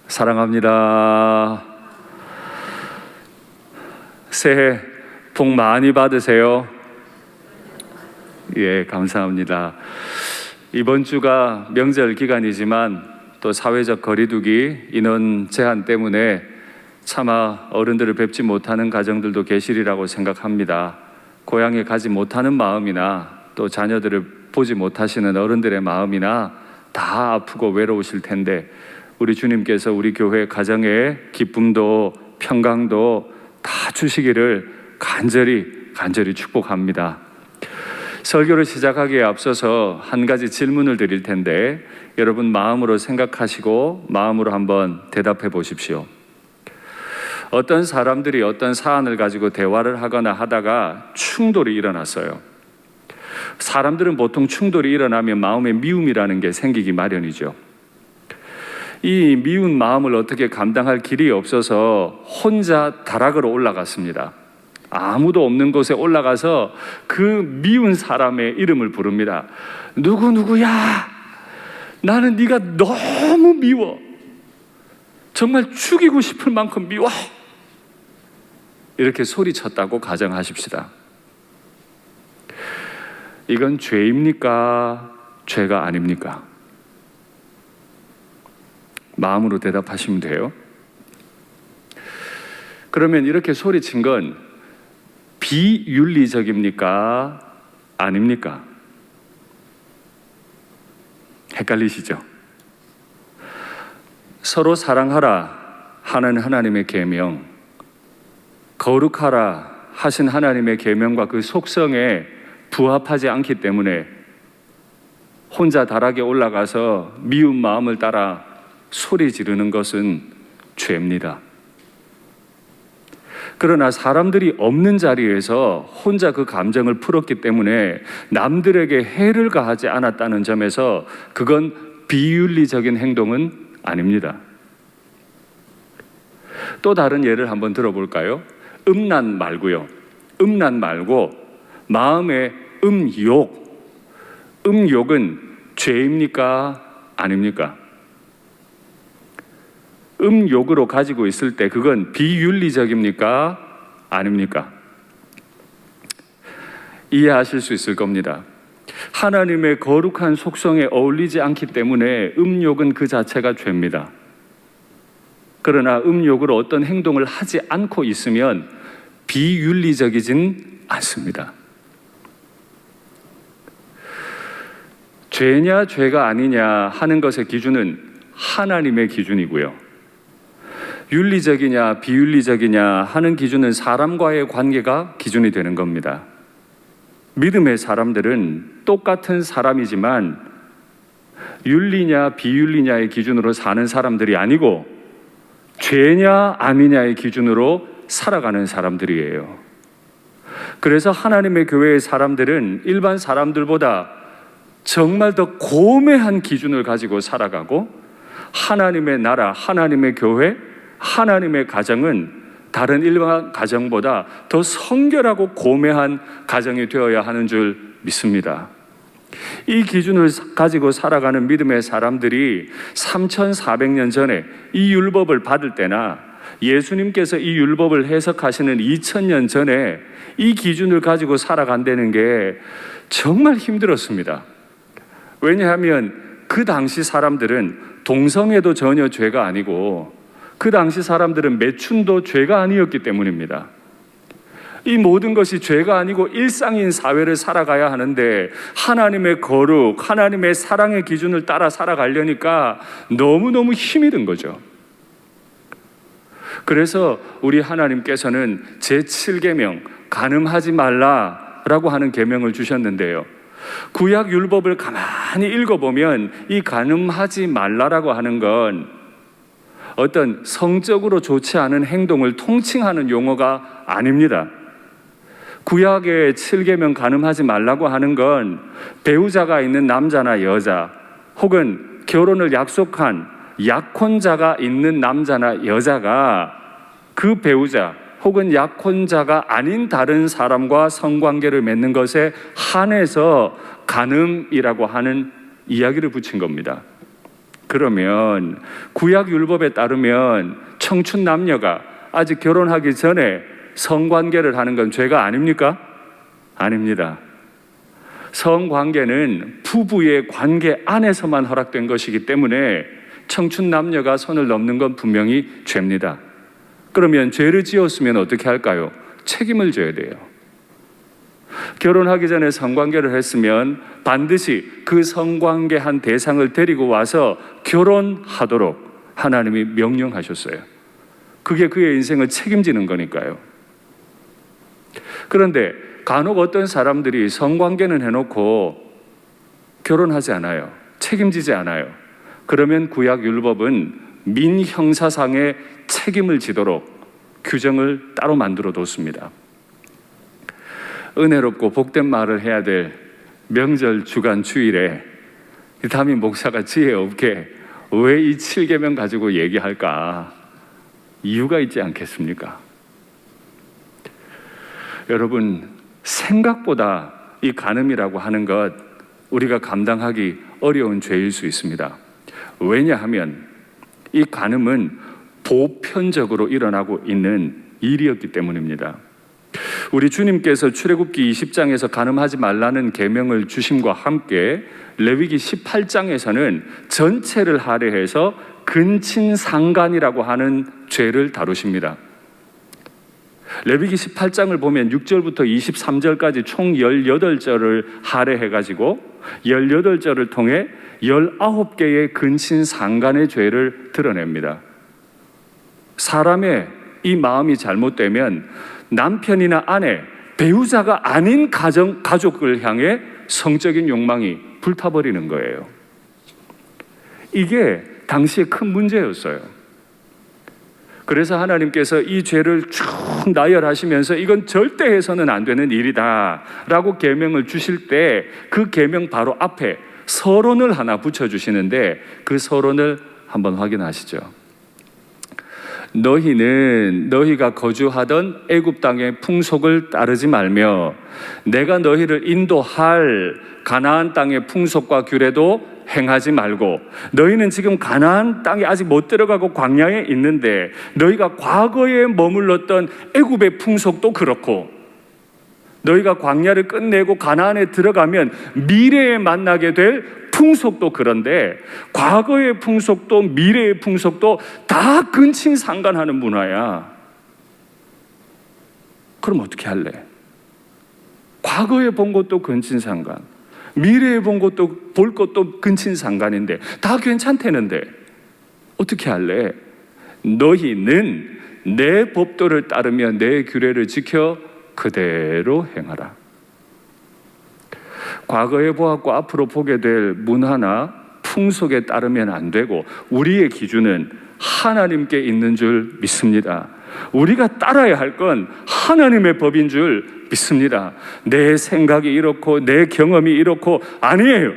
사랑합니다. 새해 복 많이 받으세요. 예, 감사합니다. 이번 주가 명절 기간이지만 또 사회적 거리두기 인원 제한 때문에 차마 어른들을 뵙지 못하는 가정들도 계시리라고 생각합니다. 고향에 가지 못하는 마음이나 또 자녀들을 보지 못하시는 어른들의 마음이나 다 아프고 외로우실 텐데 우리 주님께서 우리 교회 가정에 기쁨도 평강도 다 주시기를 간절히 축복합니다. 설교를 시작하기에 앞서서 한 가지 질문을 드릴 텐데 여러분 마음으로 생각하시고 마음으로 한번 대답해 보십시오. 어떤 사람들이 어떤 사안을 가지고 대화를 하거나 하다가 충돌이 일어났어요. 사람들은 보통 충돌이 일어나면 마음에 미움이라는 게 생기기 마련이죠. 이 미운 마음을 어떻게 감당할 길이 없어서 혼자 다락으로 올라갔습니다. 아무도 없는 곳에 올라가서 그 미운 사람의 이름을 부릅니다. 누구야? 나는 네가 너무 미워. 정말 죽이고 싶을 만큼 미워. 이렇게 소리쳤다고 가정하십시다. 이건 죄입니까? 죄가 아닙니까? 마음으로 대답하시면 돼요. 그러면 이렇게 소리친 건 비윤리적입니까? 아닙니까? 헷갈리시죠? 서로 사랑하라 하는 하나님의 계명, 거룩하라 하신 하나님의 계명과 그 속성에 부합하지 않기 때문에 혼자 다락에 올라가서 미운 마음을 따라 소리 지르는 것은 죄입니다. 그러나 사람들이 없는 자리에서 혼자 그 감정을 풀었기 때문에 남들에게 해를 가하지 않았다는 점에서 그건 비윤리적인 행동은 아닙니다. 또 다른 예를 한번 들어볼까요? 음란 말고요. 음란 말고 마음의 음욕. 음욕은 죄입니까? 아닙니까? 음욕으로 가지고 있을 때 그건 비윤리적입니까? 아닙니까? 이해하실 수 있을 겁니다. 하나님의 거룩한 속성에 어울리지 않기 때문에 음욕은 그 자체가 죄입니다. 그러나 음욕으로 어떤 행동을 하지 않고 있으면 비윤리적이진 않습니다. 죄냐 죄가 아니냐 하는 것의 기준은 하나님의 기준이고요. 윤리적이냐 비윤리적이냐 하는 기준은 사람과의 관계가 기준이 되는 겁니다. 믿음의 사람들은 똑같은 사람이지만 윤리냐 비윤리냐의 기준으로 사는 사람들이 아니고 죄냐 아니냐의 기준으로 살아가는 사람들이에요. 그래서 하나님의 교회의 사람들은 일반 사람들보다 정말 더 고매한 기준을 가지고 살아가고 하나님의 나라, 하나님의 교회, 하나님의 가정은 다른 일반 가정보다 더 성결하고 고매한 가정이 되어야 하는 줄 믿습니다. 이 기준을 가지고 살아가는 믿음의 사람들이 3400년 전에 이 율법을 받을 때나 예수님께서 이 율법을 해석하시는 2000년 전에 이 기준을 가지고 살아간다는 게 정말 힘들었습니다. 왜냐하면 그 당시 사람들은 동성애도 전혀 죄가 아니고 그 당시 사람들은 매춘도 죄가 아니었기 때문입니다. 이 모든 것이 죄가 아니고 일상인 사회를 살아가야 하는데 하나님의 거룩, 하나님의 사랑의 기준을 따라 살아가려니까 너무너무 힘이 든 거죠. 그래서 우리 하나님께서는 제7계명 간음하지 말라라고 하는 계명을 주셨는데요. 구약 율법을 가만히 읽어보면 이 간음하지 말라라고 하는 건 어떤 성적으로 좋지 않은 행동을 통칭하는 용어가 아닙니다. 구약의 7계명 간음하지 말라고 하는 건 배우자가 있는 남자나 여자 혹은 결혼을 약속한 약혼자가 있는 남자나 여자가 그 배우자 혹은 약혼자가 아닌 다른 사람과 성관계를 맺는 것에 한해서 간음이라고 하는 이야기를 붙인 겁니다. 그러면 구약 율법에 따르면 청춘 남녀가 아직 결혼하기 전에 성관계를 하는 건 죄가 아닙니까? 아닙니다. 성관계는 부부의 관계 안에서만 허락된 것이기 때문에 청춘 남녀가 선을 넘는 건 분명히 죄입니다. 그러면 죄를 지었으면 어떻게 할까요? 책임을 져야 돼요. 결혼하기 전에 성관계를 했으면 반드시 그 성관계한 대상을 데리고 와서 결혼하도록 하나님이 명령하셨어요. 그게 그의 인생을 책임지는 거니까요. 그런데 간혹 어떤 사람들이 성관계는 해놓고 결혼하지 않아요. 책임지지 않아요. 그러면 구약 율법은 민형사상의 책임을 지도록 규정을 따로 만들어 뒀습니다. 은혜롭고 복된 말을 해야 될 명절 주간 주일에 담임 목사가 지혜 없게 왜 이 7계명 가지고 얘기할까? 이유가 있지 않겠습니까? 여러분, 생각보다 이 간음이라고 하는 것 우리가 감당하기 어려운 죄일 수 있습니다. 왜냐하면 이 간음은 보편적으로 일어나고 있는 일이었기 때문입니다. 우리 주님께서 출애굽기 20장에서 간음하지 말라는 계명을 주심과 함께 레위기 18장에서는 전체를 할애해서 근친상간이라고 하는 죄를 다루십니다. 레위기 18장을 보면 6절부터 23절까지 총 18절을 할애해가지고 18절을 통해 19개의 근친상간의 죄를 드러냅니다. 사람의 이 마음이 잘못되면 남편이나 아내, 배우자가 아닌 가족을 향해 성적인 욕망이 불타버리는 거예요. 이게 당시에 큰 문제였어요. 그래서 하나님께서 이 죄를 쭉 나열하시면서 이건 절대 해서는 안 되는 일이다 라고 계명을 주실 때 그 계명 바로 앞에 서론을 하나 붙여주시는데 그 서론을 한번 확인하시죠. 너희는 너희가 거주하던 애굽 땅의 풍속을 따르지 말며 내가 너희를 인도할 가나안 땅의 풍속과 규례도 행하지 말고, 너희는 지금 가나안 땅에 아직 못 들어가고 광야에 있는데 너희가 과거에 머물렀던 애굽의 풍속도 그렇고, 너희가 광야를 끝내고 가나안에 들어가면 미래에 만나게 될 풍속도 그런데 과거의 풍속도 미래의 풍속도 다 근친상간하는 문화야. 그럼 어떻게 할래? 과거에 본 것도 근친상간, 미래에 본 것도 볼 것도 근친상간인데 다 괜찮다는데 어떻게 할래? 너희는 내 법도를 따르며 내 규례를 지켜 그대로 행하라. 과거에 보았고 앞으로 보게 될 문화나 풍속에 따르면 안 되고 우리의 기준은 하나님께 있는 줄 믿습니다. 우리가 따라야 할 건 하나님의 법인 줄 믿습니다. 내 생각이 이렇고 내 경험이 이렇고 아니에요.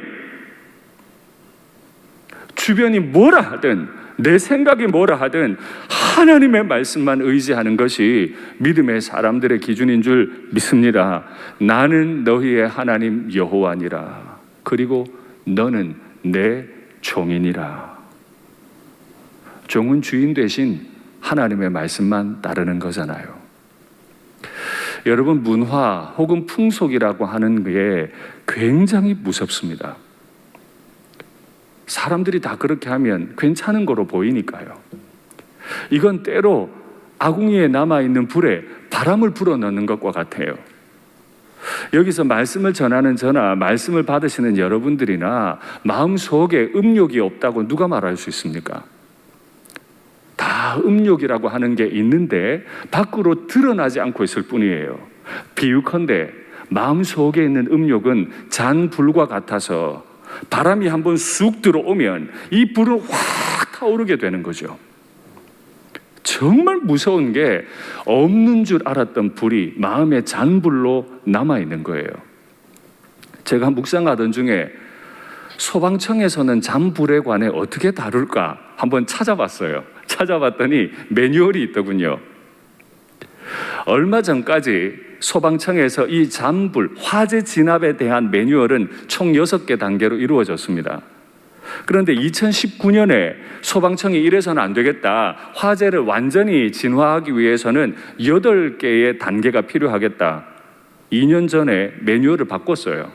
주변이 뭐라 하든 내 생각이 뭐라 하든 하나님의 말씀만 의지하는 것이 믿음의 사람들의 기준인 줄 믿습니다. 나는 너희의 하나님 여호와니라. 그리고 너는 내 종이니라. 종은 주인 대신 하나님의 말씀만 따르는 거잖아요. 여러분, 문화 혹은 풍속이라고 하는 게 굉장히 무섭습니다. 사람들이 다 그렇게 하면 괜찮은 거로 보이니까요. 이건 때로 아궁이에 남아있는 불에 바람을 불어넣는 것과 같아요. 여기서 말씀을 전하는 저나 말씀을 받으시는 여러분들이나 마음속에 음욕이 없다고 누가 말할 수 있습니까? 다 음욕이라고 하는 게 있는데 밖으로 드러나지 않고 있을 뿐이에요. 비유컨대 마음속에 있는 음욕은 잔불과 같아서 바람이 한번 쑥 들어오면 이 불은 확 타오르게 되는 거죠. 정말 무서운 게 없는 줄 알았던 불이 마음의 잔불로 남아있는 거예요. 제가 묵상하던 중에 소방청에서는 잔불에 관해 어떻게 다룰까 한번 찾아봤어요. 찾아봤더니 매뉴얼이 있더군요. 얼마 전까지 소방청에서 이 잔불, 화재 진압에 대한 매뉴얼은 총 6개 단계로 이루어졌습니다. 그런데 2019년에 소방청이 이래서는 안 되겠다. 화재를 완전히 진화하기 위해서는 8개의 단계가 필요하겠다. 2년 전에 매뉴얼을 바꿨어요.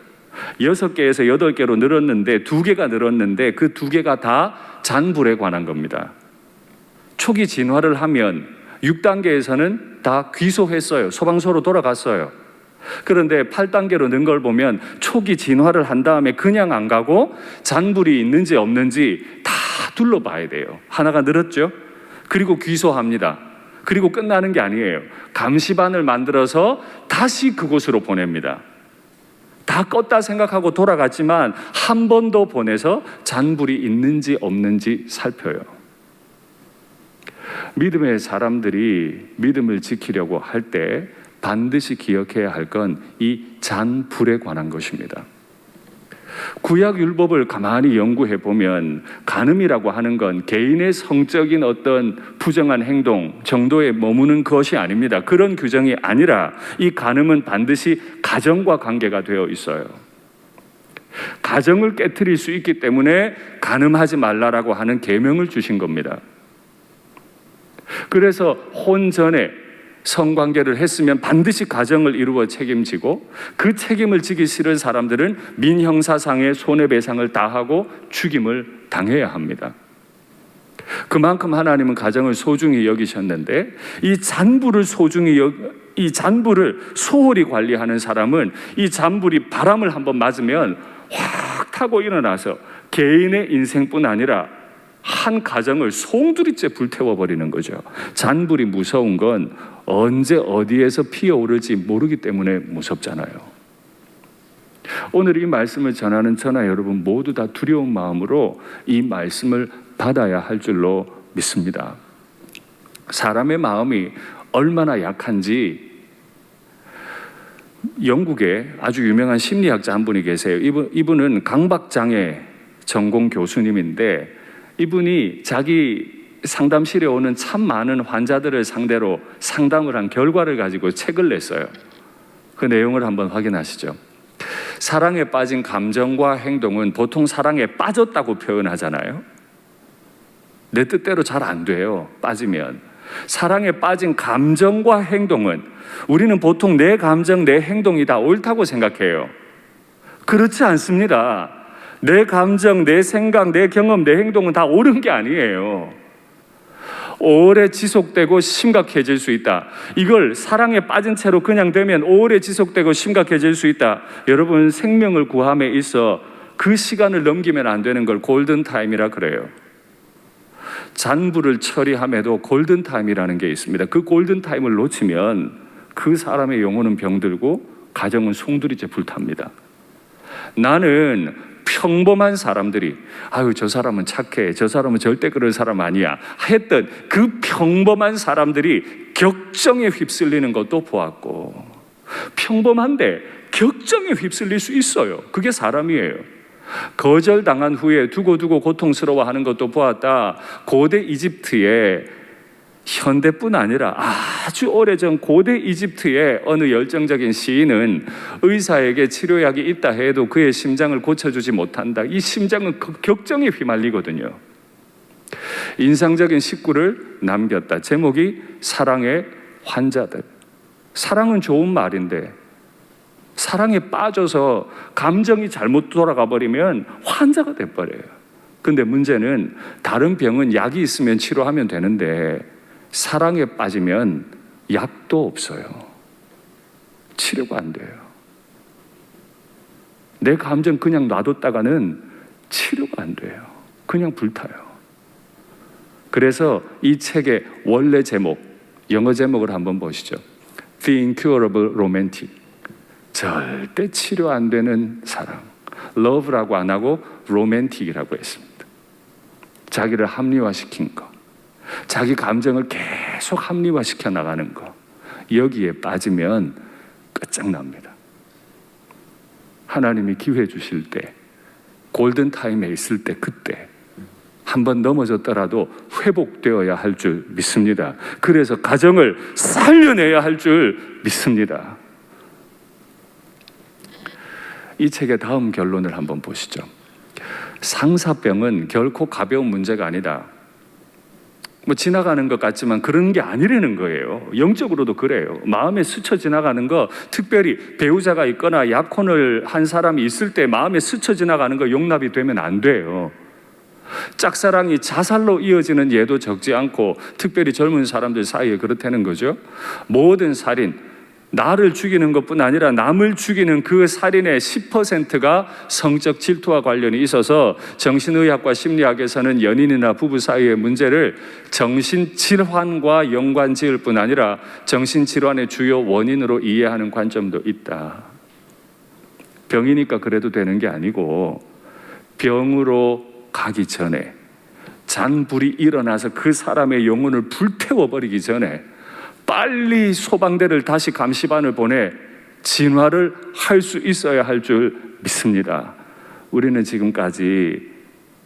6개에서 8개로 늘었는데 2개가 늘었는데 그 2개가 다 잔불에 관한 겁니다. 초기 진화를 하면 6단계에서는 다 귀소했어요. 소방서로 돌아갔어요. 그런데 8단계로 는 걸 보면 초기 진화를 한 다음에 그냥 안 가고 잔불이 있는지 없는지 다 둘러봐야 돼요. 하나가 늘었죠. 그리고 귀소합니다. 그리고 끝나는 게 아니에요. 감시반을 만들어서 다시 그곳으로 보냅니다. 다 껐다 생각하고 돌아갔지만 한 번 더 보내서 잔불이 있는지 없는지 살펴요. 믿음의 사람들이 믿음을 지키려고 할 때 반드시 기억해야 할 건 이 잔불에 관한 것입니다. 구약 율법을 가만히 연구해 보면 간음이라고 하는 건 개인의 성적인 어떤 부정한 행동 정도에 머무는 것이 아닙니다. 그런 규정이 아니라 이 간음은 반드시 가정과 관계가 되어 있어요. 가정을 깨트릴 수 있기 때문에 간음하지 말라라고 하는 계명을 주신 겁니다. 그래서 혼 전에 성관계를 했으면 반드시 가정을 이루어 책임지고 그 책임을 지기 싫은 사람들은 민형사상의 손해배상을 다하고 죽임을 당해야 합니다. 그만큼 하나님은 가정을 소중히 여기셨는데 이 잔불을 이 잔불을 소홀히 관리하는 사람은 이 잔불이 바람을 한번 맞으면 확 타고 일어나서 개인의 인생뿐 아니라 한 가정을 송두리째 불태워버리는 거죠. 잔불이 무서운 건 언제 어디에서 피어오를지 모르기 때문에 무섭잖아요. 오늘 이 말씀을 전하는 저나 여러분 모두 다 두려운 마음으로 이 말씀을 받아야 할 줄로 믿습니다. 사람의 마음이 얼마나 약한지 영국에 아주 유명한 심리학자 한 분이 계세요. 이분은 강박장애 전공 교수님인데 이분이 자기 상담실에 오는 참 많은 환자들을 상대로 상담을 한 결과를 가지고 책을 냈어요. 그 내용을 한번 확인하시죠. 사랑에 빠진 감정과 행동은 보통 사랑에 빠졌다고 표현하잖아요. 내 뜻대로 잘 안 돼요. 빠지면. 사랑에 빠진 감정과 행동은 우리는 보통 내 감정, 내 행동이 다 옳다고 생각해요. 그렇지 않습니다. 내 감정, 내 생각, 내 경험, 내 행동은 다 옳은 게 아니에요. 오래 지속되고 심각해질 수 있다. 이걸 사랑에 빠진 채로 그냥 되면 오래 지속되고 심각해질 수 있다. 여러분, 생명을 구함에 있어 그 시간을 넘기면 안 되는 걸 골든타임이라 그래요. 잔불을 처리함에도 골든타임이라는 게 있습니다. 그 골든타임을 놓치면 그 사람의 영혼은 병들고 가정은 송두리째 불탑니다. 나는 평범한 사람들이 아유 저 사람은 착해, 저 사람은 절대 그런 사람 아니야 했던 그 평범한 사람들이 격정에 휩쓸리는 것도 보았고, 평범한데 격정에 휩쓸릴 수 있어요. 그게 사람이에요. 거절당한 후에 두고두고 고통스러워하는 것도 보았다. 고대 이집트에 현대뿐 아니라 아주 오래전 고대 이집트의 어느 열정적인 시인은 의사에게 치료약이 있다 해도 그의 심장을 고쳐주지 못한다. 이 심장은 격정에 휘말리거든요. 인상적인 식구를 남겼다. 제목이 사랑의 환자들. 사랑은 좋은 말인데 사랑에 빠져서 감정이 잘못 돌아가 버리면 환자가 돼버려요. 근데 문제는 다른 병은 약이 있으면 치료하면 되는데 사랑에 빠지면 약도 없어요. 치료가 안 돼요. 내 감정 그냥 놔뒀다가는 치료가 안 돼요. 그냥 불타요. 그래서 이 책의 원래 제목, 영어 제목을 한번 보시죠. The Incurable Romantic. 절대 치료 안 되는 사랑. Love라고 안 하고 Romantic이라고 했습니다. 자기를 합리화시킨 거. 자기 감정을 계속 합리화시켜 나가는 거. 여기에 빠지면 끝장납니다. 하나님이 기회 주실 때, 골든타임에 있을 때 그때 한번 넘어졌더라도 회복되어야 할 줄 믿습니다. 그래서 가정을 살려내야 할 줄 믿습니다. 이 책의 다음 결론을 한번 보시죠. 상사병은 결코 가벼운 문제가 아니다. 지나가는 것 같지만 그런 게 아니라는 거예요. 영적으로도 그래요. 마음에 스쳐 지나가는 거, 특별히 배우자가 있거나 약혼을 한 사람이 있을 때 마음에 스쳐 지나가는 거 용납이 되면 안 돼요. 짝사랑이 자살로 이어지는 예도 적지 않고, 특별히 젊은 사람들 사이에 그렇다는 거죠. 모든 살인, 나를 죽이는 것뿐 아니라 남을 죽이는 그 살인의 10%가 성적 질투와 관련이 있어서 정신의학과 심리학에서는 연인이나 부부 사이의 문제를 정신질환과 연관지을 뿐 아니라 정신질환의 주요 원인으로 이해하는 관점도 있다. 병이니까 그래도 되는 게 아니고, 병으로 가기 전에, 잔불이 일어나서 그 사람의 영혼을 불태워버리기 전에 빨리 소방대를 다시 감시반을 보내 진화를 할 수 있어야 할 줄 믿습니다. 우리는 지금까지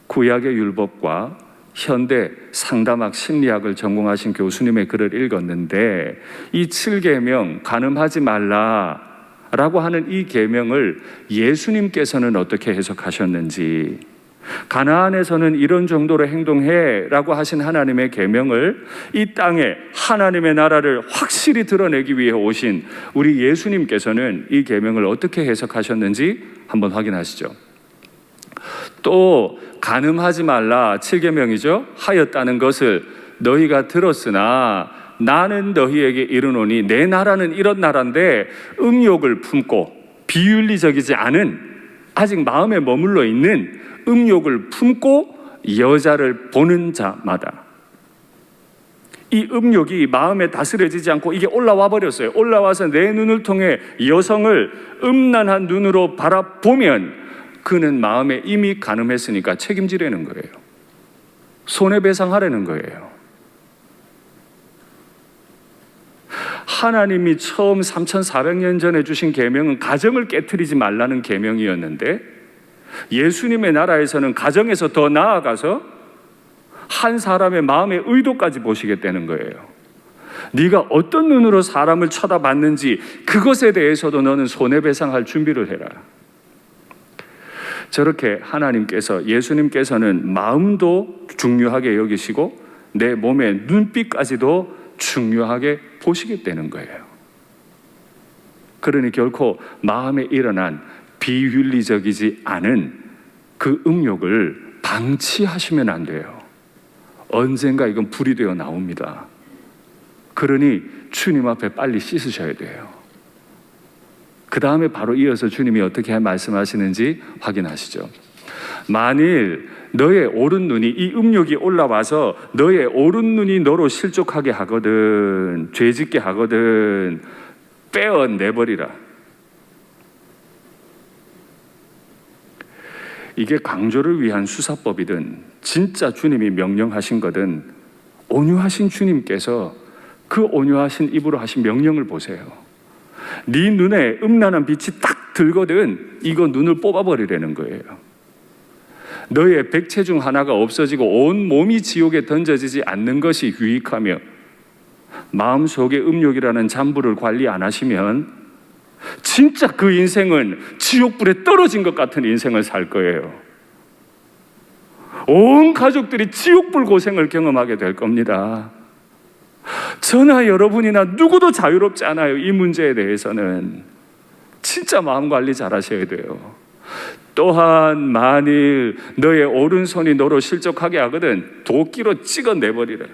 구약의 율법과 현대 상담학 심리학을 전공하신 교수님의 글을 읽었는데, 이 7계명, 간음하지 말라라고 하는 이 계명을 예수님께서는 어떻게 해석하셨는지, 가나안에서는 이런 정도로 행동해 라고 하신 하나님의 계명을 이 땅에 하나님의 나라를 확실히 드러내기 위해 오신 우리 예수님께서는 이 계명을 어떻게 해석하셨는지 한번 확인하시죠. 또 간음하지 말라 7계명이죠. 하였다는 것을 너희가 들었으나 나는 너희에게 이르노니, 내 나라는 이런 나라인데 음욕을 품고 비윤리적이지 않은, 아직 마음에 머물러 있는 음욕을 품고 여자를 보는 자마다, 이 음욕이 마음에 다스려지지 않고 이게 올라와 버렸어요. 올라와서 내 눈을 통해 여성을 음란한 눈으로 바라보면 그는 마음에 이미 간음했으니까 책임지려는 거예요. 손해배상하려는 거예요. 하나님이 처음 3,400년 전에 주신 계명은 가정을 깨트리지 말라는 계명이었는데, 예수님의 나라에서는 가정에서 더 나아가서 한 사람의 마음의 의도까지 보시겠다는 거예요. 네가 어떤 눈으로 사람을 쳐다봤는지 그것에 대해서도 너는 손해배상할 준비를 해라. 저렇게 하나님께서, 예수님께서는 마음도 중요하게 여기시고 내 몸의 눈빛까지도 중요하게 보시겠다는 거예요. 그러니 결코 마음에 일어난 비윤리적이지 않은 그 음욕을 방치하시면 안 돼요. 언젠가 이건 불이 되어 나옵니다. 그러니 주님 앞에 빨리 씻으셔야 돼요. 그 다음에 바로 이어서 주님이 어떻게 말씀하시는지 확인하시죠. 만일 너의 오른 눈이, 이 음욕이 올라와서 너의 오른 눈이 너로 실족하게 하거든, 죄짓게 하거든, 빼어내버리라. 이게 강조를 위한 수사법이든 진짜 주님이 명령하신 거든, 온유하신 주님께서 그 온유하신 입으로 하신 명령을 보세요. 네 눈에 음란한 빛이 딱 들거든, 이거 눈을 뽑아버리라는 거예요. 너의 백체 중 하나가 없어지고 온 몸이 지옥에 던져지지 않는 것이 유익하며, 마음속의 음욕이라는 잔불을 관리 안 하시면 진짜 그 인생은 지옥불에 떨어진 것 같은 인생을 살 거예요. 온 가족들이 지옥불 고생을 경험하게 될 겁니다. 저나 여러분이나 누구도 자유롭지 않아요. 이 문제에 대해서는 진짜 마음 관리 잘 하셔야 돼요. 또한 만일 너의 오른손이 너로 실족하게 하거든, 도끼로 찍어내버리래.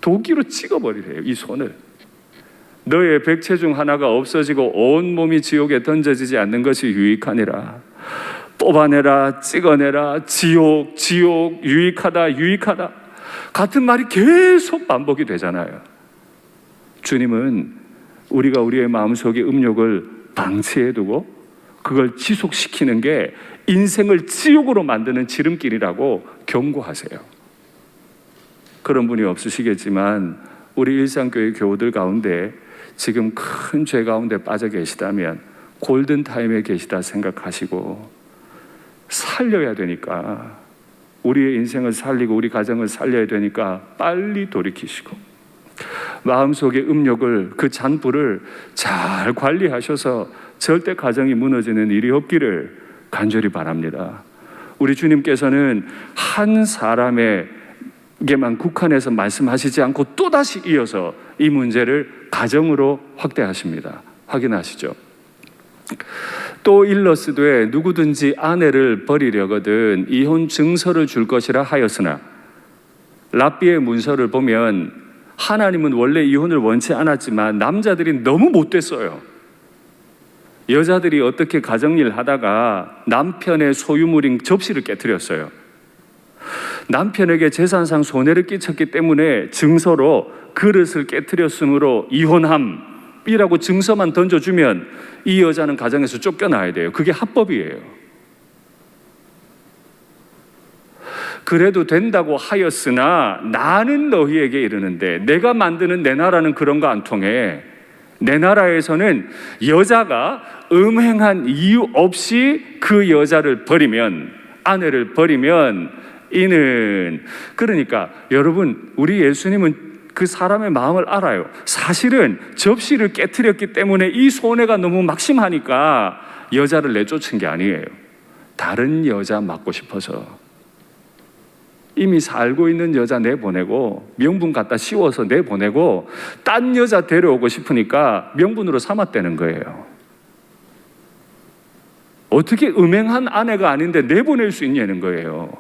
도끼로 찍어버리래요, 이 손을. 너의 백체 중 하나가 없어지고 온 몸이 지옥에 던져지지 않는 것이 유익하니라. 뽑아내라, 찍어내라, 지옥, 지옥, 유익하다, 유익하다, 같은 말이 계속 반복이 되잖아요. 주님은 우리가 우리의 마음속에 음욕을 방치해두고 그걸 지속시키는 게 인생을 지옥으로 만드는 지름길이라고 경고하세요. 그런 분이 없으시겠지만 우리 일상교회 교우들 가운데 지금 큰 죄 가운데 빠져 계시다면 골든타임에 계시다 생각하시고, 살려야 되니까, 우리의 인생을 살리고 우리 가정을 살려야 되니까 빨리 돌이키시고 마음속의 음욕을, 그 잔불을 잘 관리하셔서 절대 가정이 무너지는 일이 없기를 간절히 바랍니다. 우리 주님께서는 한 사람에게만 국한해서 말씀하시지 않고 또다시 이어서 이 문제를 가정으로 확대하십니다. 확인하시죠? 또 일러스되 누구든지 아내를 버리려거든 이혼 증서를 줄 것이라 하였으나, 랍비의 문서를 보면 하나님은 원래 이혼을 원치 않았지만 남자들이 너무 못됐어요. 여자들이 어떻게 가정일 하다가 남편의 소유물인 접시를 깨뜨렸어요. 남편에게 재산상 손해를 끼쳤기 때문에 증서로 그릇을 깨뜨렸으므로 이혼함이라고 증서만 던져주면 이 여자는 가정에서 쫓겨나야 돼요. 그게 합법이에요. 그래도 된다고 하였으나 나는 너희에게 이르는데, 내가 만드는 내 나라는 그런 거 안 통해. 내 나라에서는 여자가 음행한 이유 없이 그 여자를 버리면, 아내를 버리면 이는, 그러니까 여러분, 우리 예수님은 그 사람의 마음을 알아요. 사실은 접시를 깨뜨렸기 때문에 이 손해가 너무 막심하니까 여자를 내쫓은 게 아니에요. 다른 여자 맡고 싶어서. 이미 살고 있는 여자 내보내고 명분 갖다 씌워서 내보내고 딴 여자 데려오고 싶으니까 명분으로 삼았다는 거예요. 어떻게 음행한 아내가 아닌데 내보낼 수 있냐는 거예요.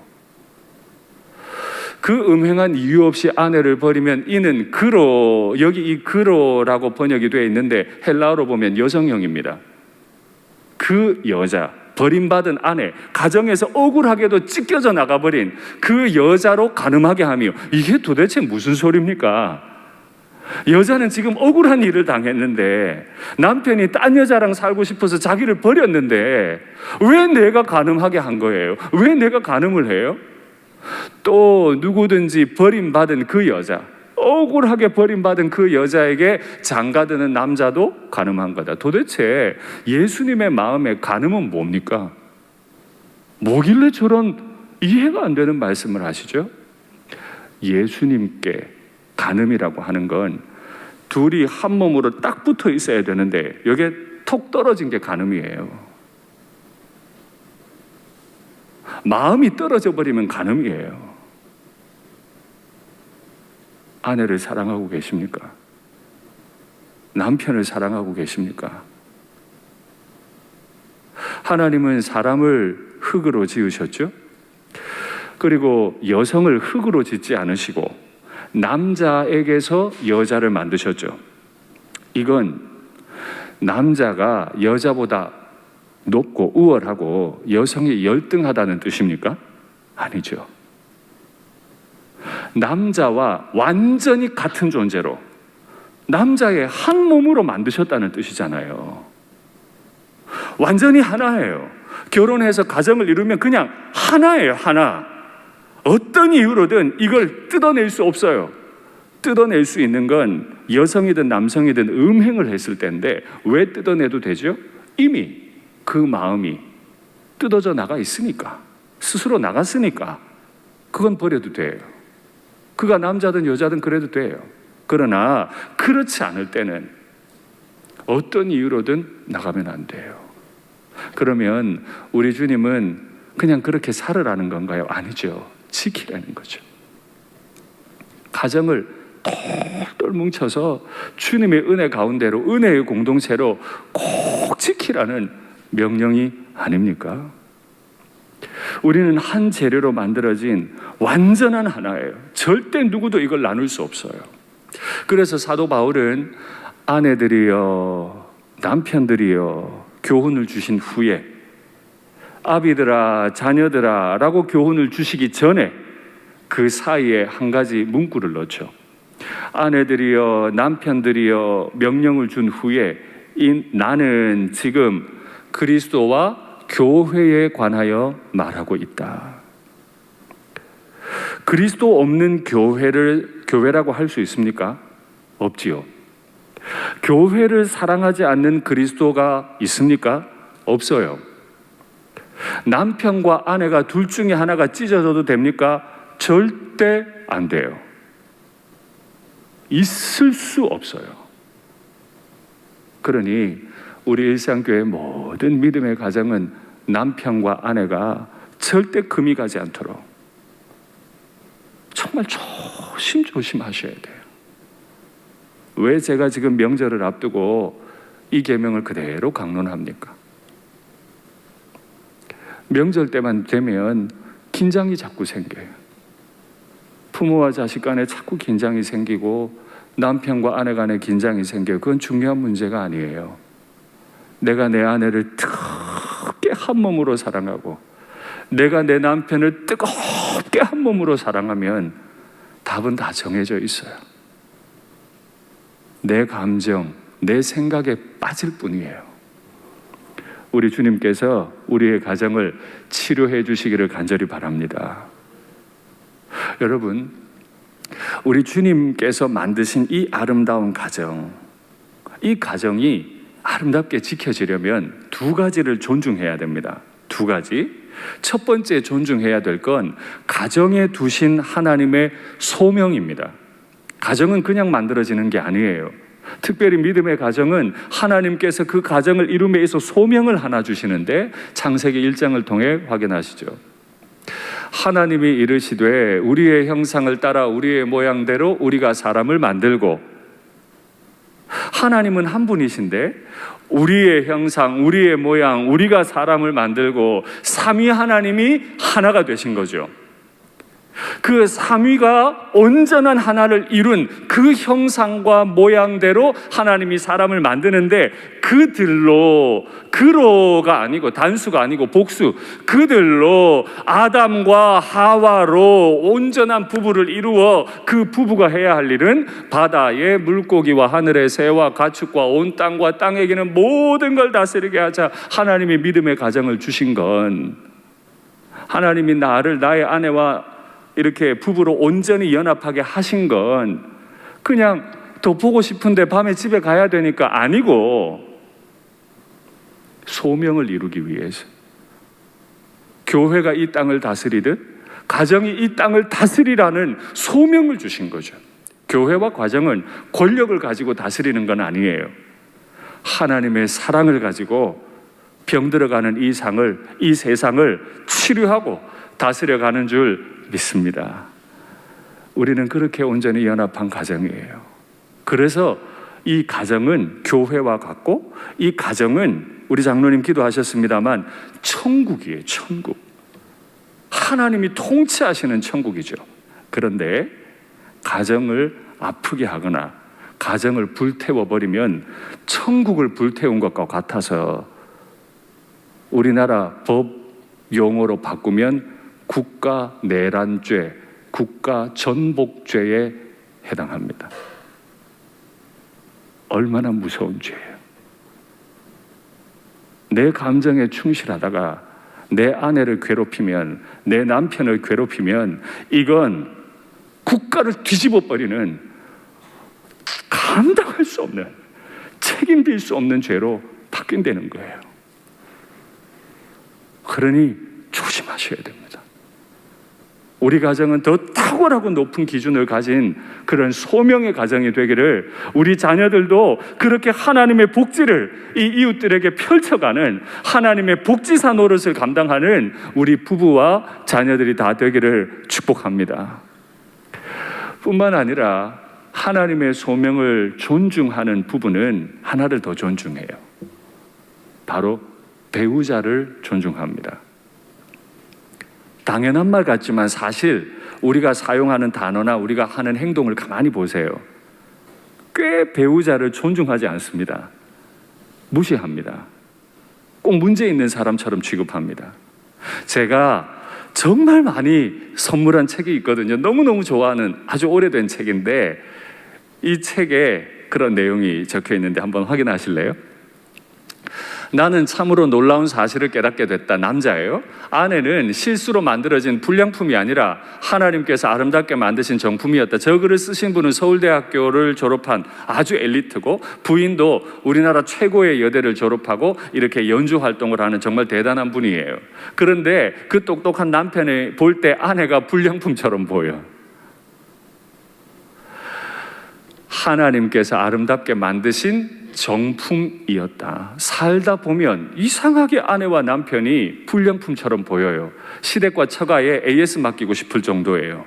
그 음행한 이유 없이 아내를 버리면 이는 그로, 여기 이 그로라고 번역이 되어 있는데 헬라어로 보면 여성형입니다. 그 여자, 버림받은 아내, 가정에서 억울하게도 찢겨져 나가버린 그 여자로 가늠하게 하며, 이게 도대체 무슨 소리입니까? 여자는 지금 억울한 일을 당했는데 남편이 딴 여자랑 살고 싶어서 자기를 버렸는데 왜 내가 가늠하게 한 거예요? 왜 내가 가늠을 해요? 또 누구든지 버림받은 그 여자, 억울하게 버림받은 그 여자에게 장가드는 남자도 간음한 거다. 도대체 예수님의 마음에 간음은 뭡니까? 뭐길래 저런 이해가 안 되는 말씀을 하시죠? 예수님께 간음이라고 하는 건 둘이 한 몸으로 딱 붙어 있어야 되는데 여기에 톡 떨어진 게 간음이에요. 마음이 떨어져 버리면 간음이에요. 아내를 사랑하고 계십니까? 남편을 사랑하고 계십니까? 하나님은 사람을 흙으로 지으셨죠? 그리고 여성을 흙으로 짓지 않으시고 남자에게서 여자를 만드셨죠. 이건 남자가 여자보다 높고 우월하고 여성이 열등하다는 뜻입니까? 아니죠. 남자와 완전히 같은 존재로 남자의 한 몸으로 만드셨다는 뜻이잖아요. 완전히 하나예요. 결혼해서 가정을 이루면 그냥 하나예요, 하나. 어떤 이유로든 이걸 뜯어낼 수 없어요. 뜯어낼 수 있는 건 여성이든 남성이든 음행을 했을 때인데 왜 뜯어내도 되죠? 이미 그 마음이 뜯어져 나가 있으니까, 스스로 나갔으니까 그건 버려도 돼요. 그가 남자든 여자든 그래도 돼요. 그러나 그렇지 않을 때는 어떤 이유로든 나가면 안 돼요. 그러면 우리 주님은 그냥 그렇게 살으라는 건가요? 아니죠. 지키라는 거죠. 가정을 똘똘 뭉쳐서 주님의 은혜 가운데로, 은혜의 공동체로 꼭 지키라는 명령이 아닙니까? 우리는 한 재료로 만들어진 완전한 하나예요. 절대 누구도 이걸 나눌 수 없어요. 그래서 사도 바울은 아내들이여, 남편들이여 교훈을 주신 후에 아비들아, 자녀들아 라고 교훈을 주시기 전에 그 사이에 한 가지 문구를 넣죠. 아내들이여, 남편들이여 명령을 준 후에 나는 지금 그리스도와 교회에 관하여 말하고 있다. 그리스도 없는 교회를 교회라고 할 수 있습니까? 없지요. 교회를 사랑하지 않는 그리스도가 있습니까? 없어요. 남편과 아내가 둘 중에 하나가 찢어져도 됩니까? 절대 안 돼요. 있을 수 없어요. 그러니 우리 일상교회 모든 믿음의 가정은 남편과 아내가 절대 금이 가지 않도록 정말 조심조심하셔야 돼요. 왜 제가 지금 명절을 앞두고 이 계명을 그대로 강론합니까? 명절 때만 되면 긴장이 자꾸 생겨요. 부모와 자식 간에 자꾸 긴장이 생기고 남편과 아내 간에 긴장이 생겨요. 그건 중요한 문제가 아니에요. 내가 내 아내를 뜨겁게 한 몸으로 사랑하고 내가 내 남편을 뜨겁게 한 몸으로 사랑하면 답은 다 정해져 있어요. 내 감정, 내 생각에 빠질 뿐이에요. 우리 주님께서 우리의 가정을 치료해 주시기를 간절히 바랍니다. 여러분, 우리 주님께서 만드신 이 아름다운 가정, 이 가정이 아름답게 지켜지려면 두 가지를 존중해야 됩니다. 두 가지. 첫 번째 존중해야 될 건 가정에 두신 하나님의 소명입니다. 가정은 그냥 만들어지는 게 아니에요. 특별히 믿음의 가정은 하나님께서 그 가정을 이룸에 있어 소명을 하나 주시는데 창세기 1장을 통해 확인하시죠. 하나님이 이르시되 우리의 형상을 따라 우리의 모양대로 우리가 사람을 만들고, 하나님은 한 분이신데 우리의 형상, 우리의 모양, 우리가 사람을 만들고 삼위 하나님이 하나가 되신 거죠. 그 삼위가 온전한 하나를 이룬 그 형상과 모양대로 하나님이 사람을 만드는데, 그들로, 그로가 아니고 단수가 아니고 복수, 그들로 아담과 하와로 온전한 부부를 이루어 그 부부가 해야 할 일은 바다의 물고기와 하늘의 새와 가축과 온 땅과 땅에 기는 모든 걸 다스리게 하자. 하나님이 믿음의 가정을 주신 건, 하나님이 나를 나의 아내와 이렇게 부부로 온전히 연합하게 하신 건 그냥 더 보고 싶은데 밤에 집에 가야 되니까 아니고, 소명을 이루기 위해서. 교회가 이 땅을 다스리듯 가정이 이 땅을 다스리라는 소명을 주신 거죠. 교회와 가정은 권력을 가지고 다스리는 건 아니에요. 하나님의 사랑을 가지고 병들어가는 이 세상을 치료하고 다스려가는 줄 믿습니다. 우리는 그렇게 온전히 연합한 가정이에요. 그래서 이 가정은 교회와 같고, 이 가정은 우리 장로님 기도하셨습니다만 천국이에요. 천국. 하나님이 통치하시는 천국이죠. 그런데 가정을 아프게 하거나 가정을 불태워버리면 천국을 불태운 것과 같아서 우리나라 법 용어로 바꾸면 국가 내란죄, 국가 전복죄에 해당합니다. 얼마나 무서운 죄예요. 내 감정에 충실하다가 내 아내를 괴롭히면, 내 남편을 괴롭히면 이건 국가를 뒤집어 버리는, 감당할 수 없는, 책임질 수 없는 죄로 바뀐다는 거예요. 그러니 조심하셔야 됩니다. 우리 가정은 더 탁월하고 높은 기준을 가진 그런 소명의 가정이 되기를, 우리 자녀들도 그렇게 하나님의 복지를 이 이웃들에게 펼쳐가는 하나님의 복지사 노릇을 감당하는 우리 부부와 자녀들이 다 되기를 축복합니다. 뿐만 아니라 하나님의 소명을 존중하는 부부는 하나를 더 존중해요. 바로 배우자를 존중합니다. 당연한 말 같지만 사실 우리가 사용하는 단어나 우리가 하는 행동을 가만히 보세요. 꽤 배우자를 존중하지 않습니다. 무시합니다. 꼭 문제 있는 사람처럼 취급합니다. 제가 정말 많이 선물한 책이 있거든요. 너무너무 좋아하는 아주 오래된 책인데, 이 책에 그런 내용이 적혀 있는데 한번 확인하실래요? 나는 참으로 놀라운 사실을 깨닫게 됐다. 남자예요. 아내는 실수로 만들어진 불량품이 아니라 하나님께서 아름답게 만드신 정품이었다. 저 글을 쓰신 분은 서울대학교를 졸업한 아주 엘리트고, 부인도 우리나라 최고의 여대를 졸업하고 이렇게 연주 활동을 하는 정말 대단한 분이에요. 그런데 그 똑똑한 남편이 볼 때 아내가 불량품처럼 보여. 하나님께서 아름답게 만드신 정품이었다. 살다 보면 이상하게 아내와 남편이 불량품처럼 보여요. 시댁과 처가에 AS 맡기고 싶을 정도예요.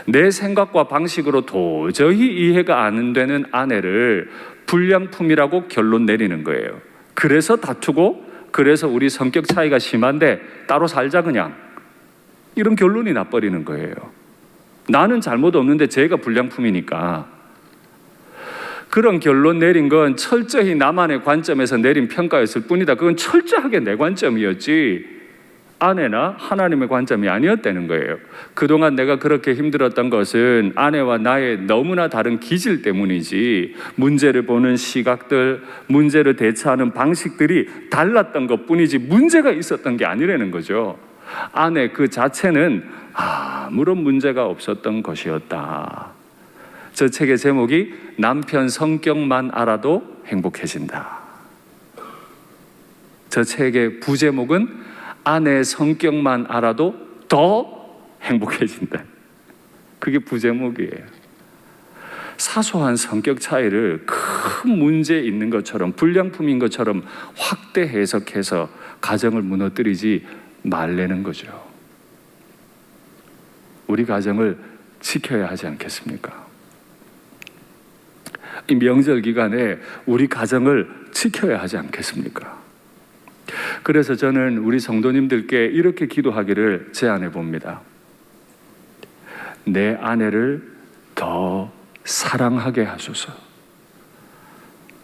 내 생각과 방식으로 도저히 이해가 안 되는 아내를 불량품이라고 결론 내리는 거예요. 그래서 다투고, 그래서 우리 성격 차이가 심한데 따로 살자 그냥, 이런 결론이 나버리는 거예요. 나는 잘못 없는데 쟤가 불량품이니까. 그런 결론 내린 건 철저히 나만의 관점에서 내린 평가였을 뿐이다. 그건 철저하게 내 관점이었지 아내나 하나님의 관점이 아니었다는 거예요. 그동안 내가 그렇게 힘들었던 것은 아내와 나의 너무나 다른 기질 때문이지, 문제를 보는 시각들, 문제를 대처하는 방식들이 달랐던 것뿐이지 문제가 있었던 게 아니라는 거죠. 아내 그 자체는 아무런 문제가 없었던 것이었다. 저 책의 제목이 남편 성격만 알아도 행복해진다. 저 책의 부제목은 아내 성격만 알아도 더 행복해진다. 그게 부제목이에요. 사소한 성격 차이를 큰 문제 있는 것처럼, 불량품인 것처럼 확대 해석해서 가정을 무너뜨리지 말라는 거죠. 우리 가정을 지켜야 하지 않겠습니까? 이 명절 기간에 우리 가정을 지켜야 하지 않겠습니까? 그래서 저는 우리 성도님들께 이렇게 기도하기를 제안해 봅니다. 내 아내를 더 사랑하게 하소서.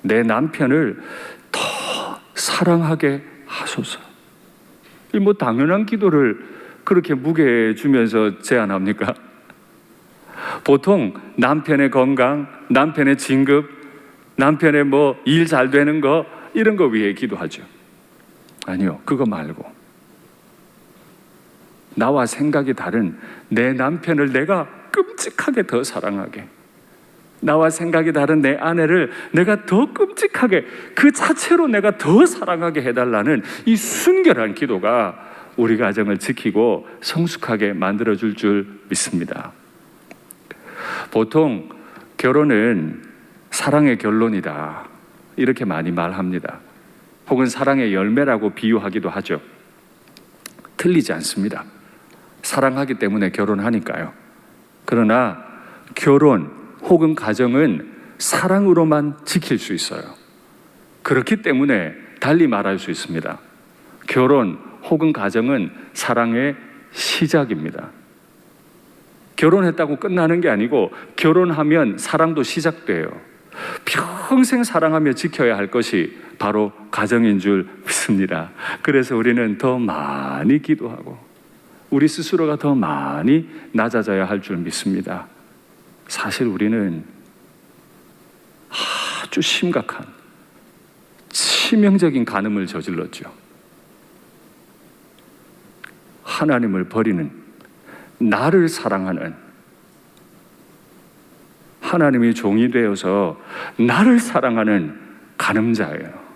내 남편을 더 사랑하게 하소서. 이 뭐 당연한 기도를 그렇게 무게 주면서 제안합니까? 보통 남편의 건강, 남편의 진급, 남편의 뭐 일 잘 되는 거, 이런 거 위해 기도하죠. 아니요, 그거 말고 나와 생각이 다른 내 남편을 내가 끔찍하게 더 사랑하게, 나와 생각이 다른 내 아내를 내가 더 끔찍하게, 그 자체로 내가 더 사랑하게 해달라는 이 순결한 기도가 우리 가정을 지키고 성숙하게 만들어줄 줄 믿습니다. 보통 결혼은 사랑의 결론이다, 이렇게 많이 말합니다. 혹은 사랑의 열매라고 비유하기도 하죠. 틀리지 않습니다. 사랑하기 때문에 결혼하니까요. 그러나 결혼 혹은 가정은 사랑으로만 지킬 수 있어요. 그렇기 때문에 달리 말할 수 있습니다. 결혼 혹은 가정은 사랑의 시작입니다. 결혼했다고 끝나는 게 아니고, 결혼하면 사랑도 시작돼요. 평생 사랑하며 지켜야 할 것이 바로 가정인 줄 믿습니다. 그래서 우리는 더 많이 기도하고 우리 스스로가 더 많이 낮아져야 할 줄 믿습니다. 사실 우리는 아주 심각한 치명적인 간음을 저질렀죠. 하나님을 버리는, 나를 사랑하는, 하나님이 종이 되어서 나를 사랑하는 간음자예요.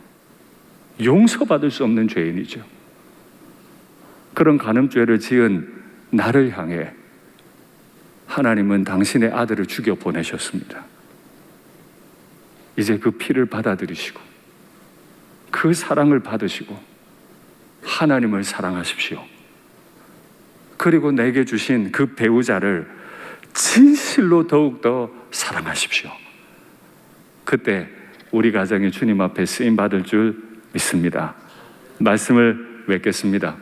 용서받을 수 없는 죄인이죠. 그런 간음죄를 지은 나를 향해 하나님은 당신의 아들을 죽여 보내셨습니다. 이제 그 피를 받아들이시고 그 사랑을 받으시고 하나님을 사랑하십시오. 그리고 내게 주신 그 배우자를 진실로 더욱더 사랑하십시오. 그때 우리 가정이 주님 앞에 쓰임받을 줄 믿습니다. 말씀을 맺겠습니다.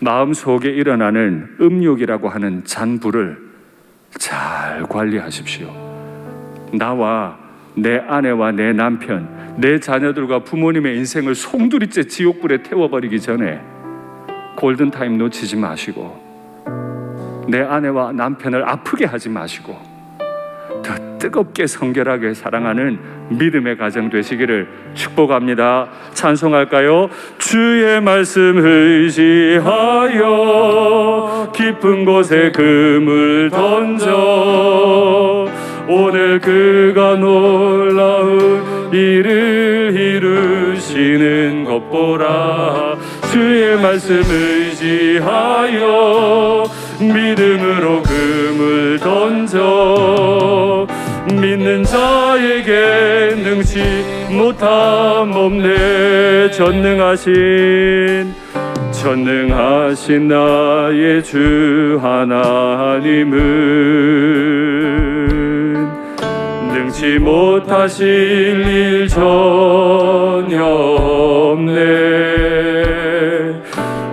마음속에 일어나는 음욕이라고 하는 잔불을 잘 관리하십시오. 나와 내 아내와 내 남편, 내 자녀들과 부모님의 인생을 송두리째 지옥불에 태워버리기 전에 골든타임 놓치지 마시고, 내 아내와 남편을 아프게 하지 마시고 더 뜨겁게 성결하게 사랑하는 믿음의 가정 되시기를 축복합니다. 찬송할까요? 주의 말씀 의지하여 깊은 곳에 금을 던져 오늘 그가 놀라운 일을 이루시는 것 보라. 주의 말씀 의지하여 믿음으로 금을 던져 믿는 자에게 능치 능치 못함 없네. 전능하신 나의 주 하나님은 능치 못하실 일 전혀 없네.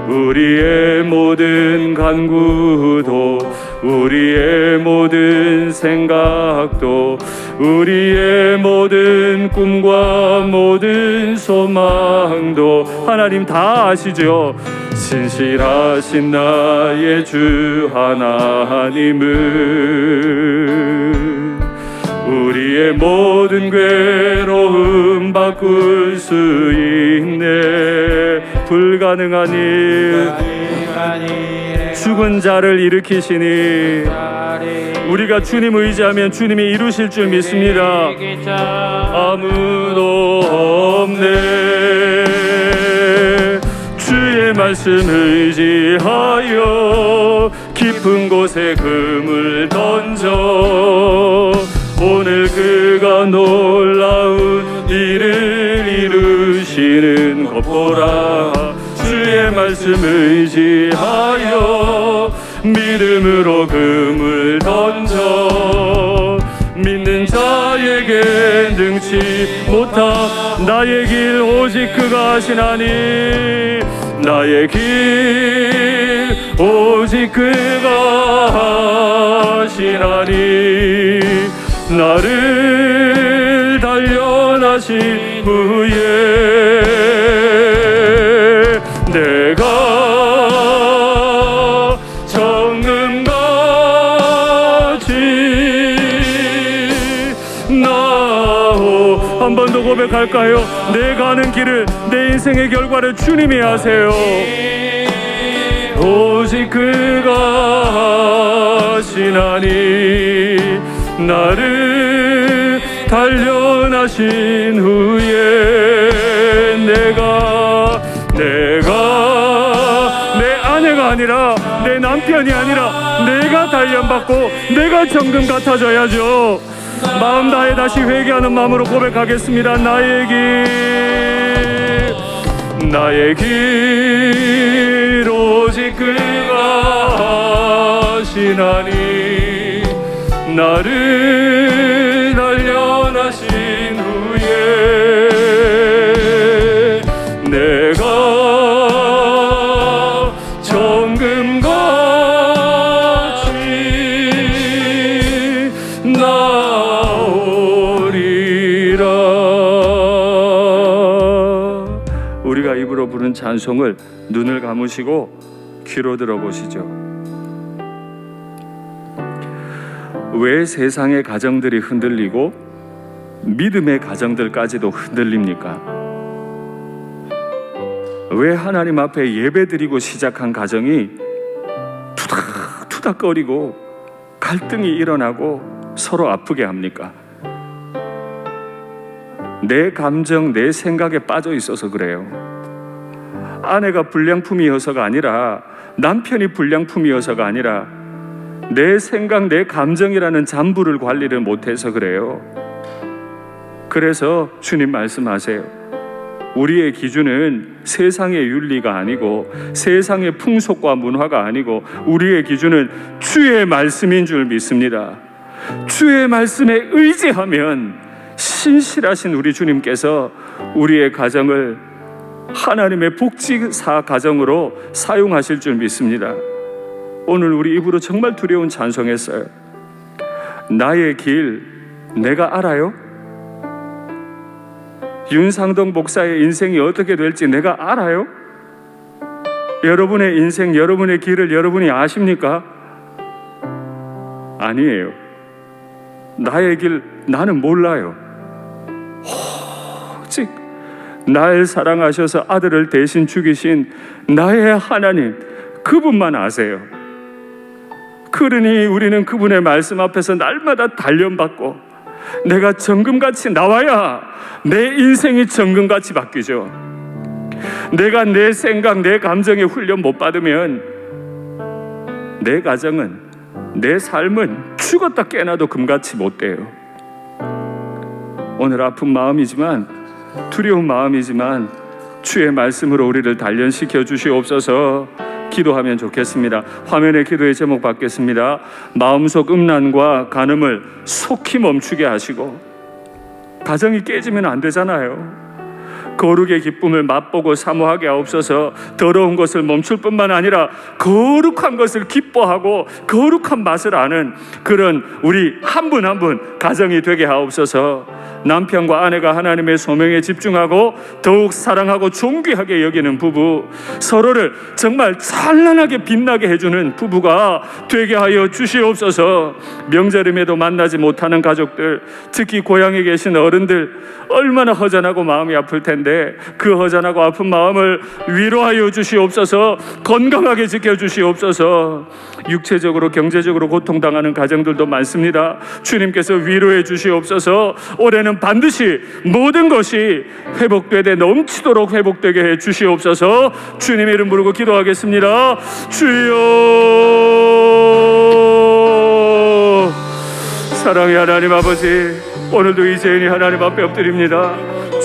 우리의 모든 간구도, 우리의 모든 생각도, 우리의 모든 꿈과 모든 소망도 하나님 다 아시죠? 신실하신 나의 주 하나님은 우리의 모든 괴로움 바꿀 수 있네. 불가능한 일, 죽은 자를 일으키시니 우리가 주님 의지하면 주님이 이루실 줄 믿습니다. 아무도 없네. 주의 말씀 의지하여 깊은 곳에 금을 던져 오늘 그가 놀라운 일을 이루시는 것 보라. 주의 말씀 의지하여 믿음으로 금을 던져 믿는 자에게 능치 못한 나의 길 오직 그가 하시나니. 나의 길 오직 그가 하시나니. 나를 단련하신 후에 내가 정금같이 나오. 한 번 더 고백할까요? 내 가는 길을, 내 인생의 결과를 주님이 하세요. 오직 그가 하시나니. 나를 단련하신 후에 내가 내 아내가 아니라, 내 남편이 아니라 내가 단련받고 내가 정금 같아져야죠. 마음 다해 다시 회개하는 마음으로 고백하겠습니다. 나의 길 오직 그가 하시나니. 나를 단련하신 후에 내가 정금같이 나오리라. 우리가 입으로 부른 찬송을 눈을 감으시고 귀로 들어보시죠. 왜 세상의 가정들이 흔들리고 믿음의 가정들까지도 흔들립니까? 왜 하나님 앞에 예배드리고 시작한 가정이 투닥투닥거리고 갈등이 일어나고 서로 아프게 합니까? 내 감정, 내 생각에 빠져 있어서 그래요. 아내가 불량품이어서가 아니라, 남편이 불량품이어서가 아니라 내 생각, 내 감정이라는 잠부를 관리를 못해서 그래요. 그래서 주님 말씀하세요. 우리의 기준은 세상의 윤리가 아니고 세상의 풍속과 문화가 아니고 우리의 기준은 주의 말씀인 줄 믿습니다. 주의 말씀에 의지하면 신실하신 우리 주님께서 우리의 가정을 하나님의 복지사 가정으로 사용하실 줄 믿습니다. 오늘 우리 입으로 정말 두려운 찬송했어요. 나의 길 내가 알아요? 윤상동 목사의 인생이 어떻게 될지 내가 알아요? 여러분의 인생, 여러분의 길을 여러분이 아십니까? 아니에요. 나의 길 나는 몰라요. 오직 날 사랑하셔서 아들을 대신 죽이신 나의 하나님, 그분만 아세요. 그러니 우리는 그분의 말씀 앞에서 날마다 단련받고 내가 정금같이 나와야 내 인생이 정금같이 바뀌죠. 내가 내 생각, 내 감정에 훈련 못 받으면 내 가정은, 내 삶은 죽었다 깨나도 금같이 못 돼요. 오늘 아픈 마음이지만, 두려운 마음이지만 주의 말씀으로 우리를 단련시켜 주시옵소서. 기도하면 좋겠습니다. 화면에 기도의 제목 받겠습니다. 마음속 음란과 간음을 속히 멈추게 하시고, 가정이 깨지면 안 되잖아요. 거룩의 기쁨을 맛보고 사모하게 하옵소서. 더러운 것을 멈출 뿐만 아니라 거룩한 것을 기뻐하고 거룩한 맛을 아는 그런 우리 한 분 한 분 가정이 되게 하옵소서. 남편과 아내가 하나님의 소명에 집중하고 더욱 사랑하고 존귀하게 여기는 부부, 서로를 정말 찬란하게 빛나게 해주는 부부가 되게 하여 주시옵소서. 명절임에도 만나지 못하는 가족들, 특히 고향에 계신 어른들 얼마나 허전하고 마음이 아플 텐데 그 허전하고 아픈 마음을 위로하여 주시옵소서. 건강하게 지켜주시옵소서. 육체적으로 경제적으로 고통당하는 가정들도 많습니다. 주님께서 위로해 주시옵소서. 올해는 반드시 모든 것이 회복되되 넘치도록 회복되게 해 주시옵소서. 주님의 이름 부르고 기도하겠습니다. 주여, 사랑의 하나님 아버지, 오늘도 이제인이 하나님 앞에 엎드립니다.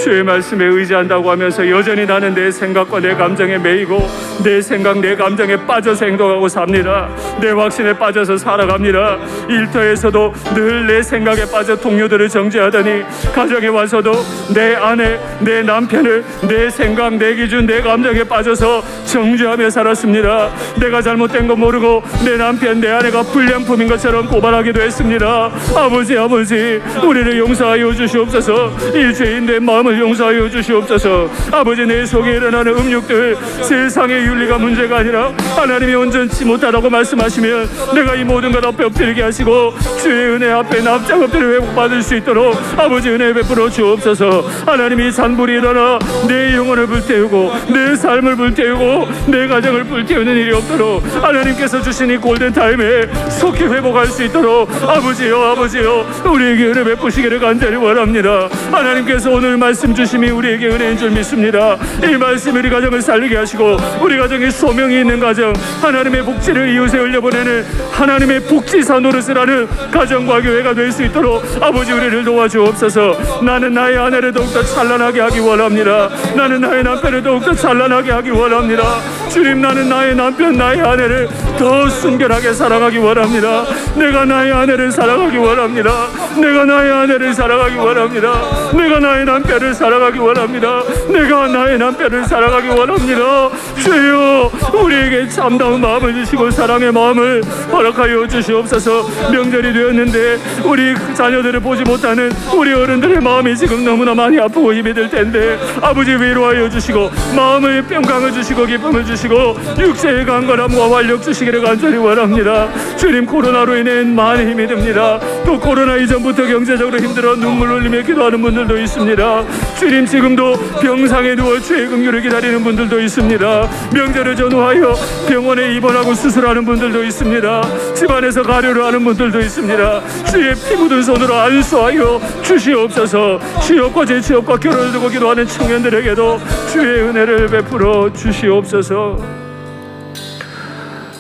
주의 말씀에 의지한다고 하면서 여전히 나는 내 생각과 내 감정에 매이고 내 생각 내 감정에 빠져서 행동하고 삽니다. 내 확신에 빠져서 살아갑니다. 일터에서도 늘 내 생각에 빠져 동료들을 정죄하더니 가정에 와서도 내 아내 내 남편을 내 생각 내 기준 내 감정에 빠져서 정죄하며 살았습니다. 내가 잘못된 거 모르고 내 남편 내 아내가 불량품인 것처럼 고발하기도 했습니다. 아버지 우리를 용서하여 주시옵소서. 이 죄인된 마음을 용서하여 주시옵소서. 아버지, 내 속에 일어나는 음욕들, 세상의 윤리가 문제가 아니라 하나님이 온전치 못하다고 말씀하시면 내가 이 모든 것 앞에 엎드리게 하시고 주의 은혜 앞에 납작 엎드려 회복받을 수 있도록 아버지 은혜 베풀어 주옵소서. 하나님이 산불이 일어나 내 영혼을 불태우고 내 삶을 불태우고 내 가정을 불태우는 일이 없도록 하나님께서 주신 이 골든타임에 속히 회복할 수 있도록 아버지요 우리에게 은혜 베푸시기를 간절히 원합니다. 하나님께서 오늘 말씀 주심이 우리에게 은혜인 줄 믿습니다. 이 말씀이 우리 가정을 살리게 하시고 우리 가정에 소명이 있는 가정, 하나님의 복지를 이웃에 흘려보내는 하나님의 복지사 노릇을 하는 가정과 교회가 될 수 있도록 아버지 우리를 도와주옵소서. 나는 나의 아내를 더욱더 찬란하게 하기 원합니다. 나는 나의 남편을 더욱더 찬란하게 하기 원합니다. 주님, 나는 나의 남편 나의 아내를 더 순결하게 사랑하기 원합니다. 내가 나의 아내를 사랑하기 원합니다. 내가 나의 아내를 사랑하기 원합니다. 내가 나의 남편을 사랑하기 원합니다. 내가 나의 남편을 사랑하기 원합니다. 주여, 우리에게 참다운 마음을 주시고 사랑의 마음을 허락하여 주시옵소서. 명절이 되었는데 우리 자녀들을 보지 못하는 우리 어른들의 마음이 지금 너무나 많이 아프고 힘이 들 텐데 아버지 위로하여 주시고 마음의 평강을 주시고 기쁨을 주시고 육체의 강건함과 활력 주시기를 간절히 원합니다. 주님, 코로나로 인해 많이 힘이 듭니다. 또 코로나 이전부터 경제적으로 힘들어 눈물 흘리며 기도하는 분들도 있습니다. 주님, 지금도 병상에 누워 주의 긍휼을 기다리는 분들도 있습니다. 명절을 전후하여 병원에 입원하고 수술하는 분들도 있습니다. 집안에서 가료를 하는 분들도 있습니다. 주의 피 묻은 손으로 안수하여 주시옵소서. 취업과 재취업과 결혼을 두고 기도하는 청년들에게도 주의 은혜를 베풀어 주시옵소서.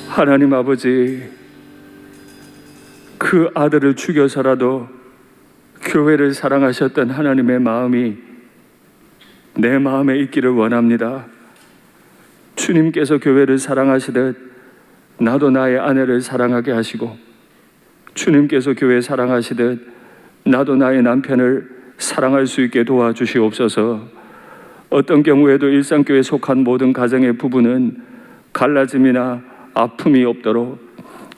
하나님 아버지, 그 아들을 죽여서라도 교회를 사랑하셨던 하나님의 마음이 내 마음에 있기를 원합니다. 주님께서 교회를 사랑하시듯 나도 나의 아내를 사랑하게 하시고, 주님께서 교회 사랑하시듯 나도 나의 남편을 사랑할 수 있게 도와주시옵소서. 어떤 경우에도 일상교회에 속한 모든 가정의 부부는 갈라짐이나 아픔이 없도록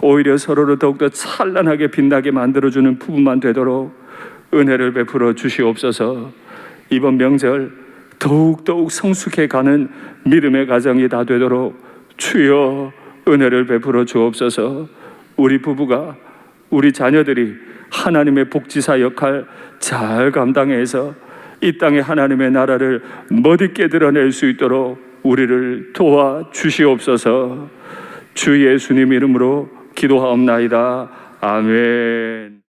오히려 서로를 더욱더 찬란하게 빛나게 만들어주는 부부만 되도록 은혜를 베풀어 주시옵소서. 이번 명절 더욱더욱 성숙해가는 믿음의 가정이 다 되도록 주여 은혜를 베풀어 주옵소서. 우리 부부가, 우리 자녀들이 하나님의 복지사 역할 잘 감당해서 이 땅에 하나님의 나라를 멋있게 드러낼 수 있도록 우리를 도와 주시옵소서. 주 예수님 이름으로 기도하옵나이다. 아멘.